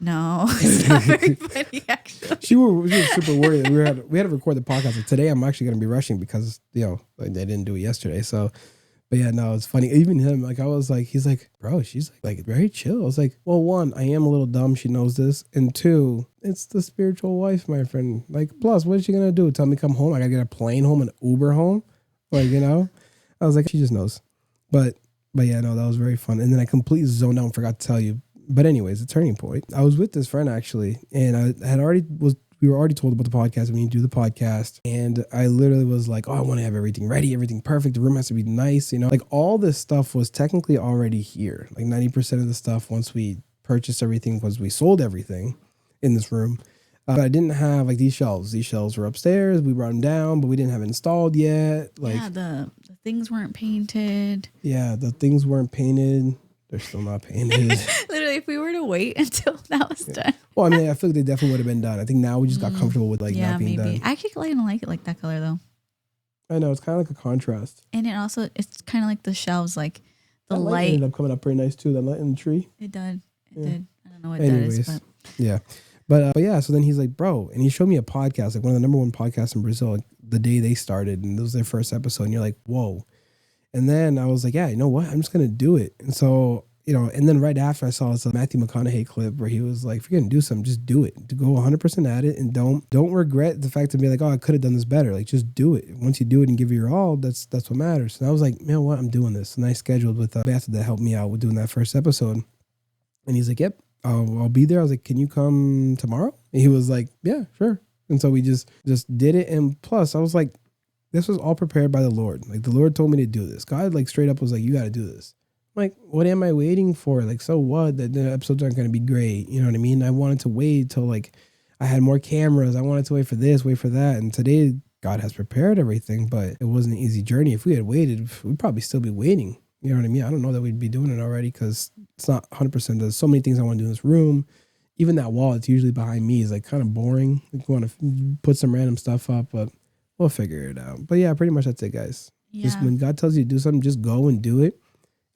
No, it's not very funny actually. She was super worried. We had to record the podcast. Like, today I'm actually going to be rushing because, like, they didn't do it yesterday. So, but yeah, no, it's funny. Even him, like, I was like, he's like, bro, she's like very chill. I was like, well, one, I am a little dumb. She knows this. And two, it's the spiritual wife, my friend. Like, plus, what is she going to do? Tell me come home? I got to get a plane home and Uber home? Like, I was like, she just knows. But yeah, no, that was very fun. And then I completely zoned out and forgot to tell you. But anyways, the turning point. I was with this friend actually, and we were already told about the podcast. We need to do the podcast. And I literally was like, oh, I want to have everything ready, everything perfect. The room has to be nice. Like all this stuff was technically already here. Like 90% of the stuff, once we purchased everything, was we sold everything in this room. But I didn't have like these shelves. These shelves were upstairs. We brought them down, but we didn't have it installed yet. Like, yeah, the things weren't painted. Yeah, the things weren't painted. They're still not painted. Literally, if we were to wait until that was done. Well, I mean, I feel like they definitely would have been done. I think now we just got comfortable with not being done. I actually kind of like it like that color though. I know, it's kind of like a contrast. And it's kind of like the shelves, like the that light ended up coming up pretty nice too. That light in the tree. It did. It did. I don't know what Anyways, that is, but yeah. But yeah, so then he's like, bro, and he showed me a podcast, like one of the #1 podcasts in Brazil, like the day they started, and it was their first episode, and you're like, whoa. And then I was like, yeah, you know what? I'm just going to do it. And so, and then right after I saw this Matthew McConaughey clip where he was like, if you're going to do something, just do it. To go 100% at it and don't regret the fact of being like, oh, I could have done this better. Like, just do it. Once you do it and give it your all, that's what matters. And I was like, man, what? I'm doing this. And I scheduled with Beth that helped me out with doing that first episode. And he's like, yep, I'll be there. I was like, can you come tomorrow? And he was like, yeah, sure. And so we just did it. And plus I was like, this was all prepared by the Lord. Like the Lord told me to do this. God like straight up was like, you got to do this. I'm like, what am I waiting for? Like, so what? That the episodes aren't going to be great. You know what I mean? I wanted to wait till like I had more cameras. I wanted to wait for this, wait for that. And today God has prepared everything, but it wasn't an easy journey. If we had waited, we'd probably still be waiting. You know what I mean? I don't know that we'd be doing it already because it's not 100%. There's so many things I want to do in this room. Even that wall, it's usually behind me, is like kind of boring. Like, we want to put some random stuff up, but we'll figure it out. But yeah, pretty much that's it, guys. Yeah. Just when God tells you to do something, just go and do it.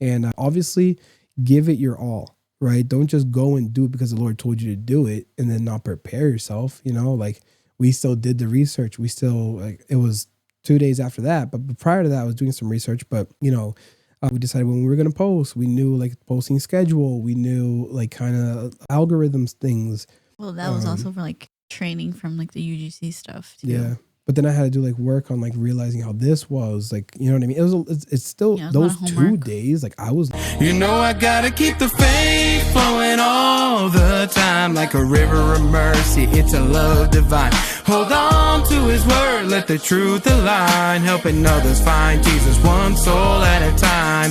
And obviously, give it your all, right? Don't just go and do it because the Lord told you to do it and then not prepare yourself. Like we still did the research. We still, like, it was 2 days after that. But prior to that, I was doing some research. But, we decided when we were going to post, we knew like posting schedule. We knew like kind of algorithms things. Well, that was also for like training from like the UGC stuff too. Yeah. But then I had to do like work on like realizing how this was like, you know what I mean? It's still those 2 days. Like I was, I gotta keep the faith flowing all the time like a river of mercy. It's a love divine. Hold on to his word. Let the truth align. Helping others find Jesus one soul at a time.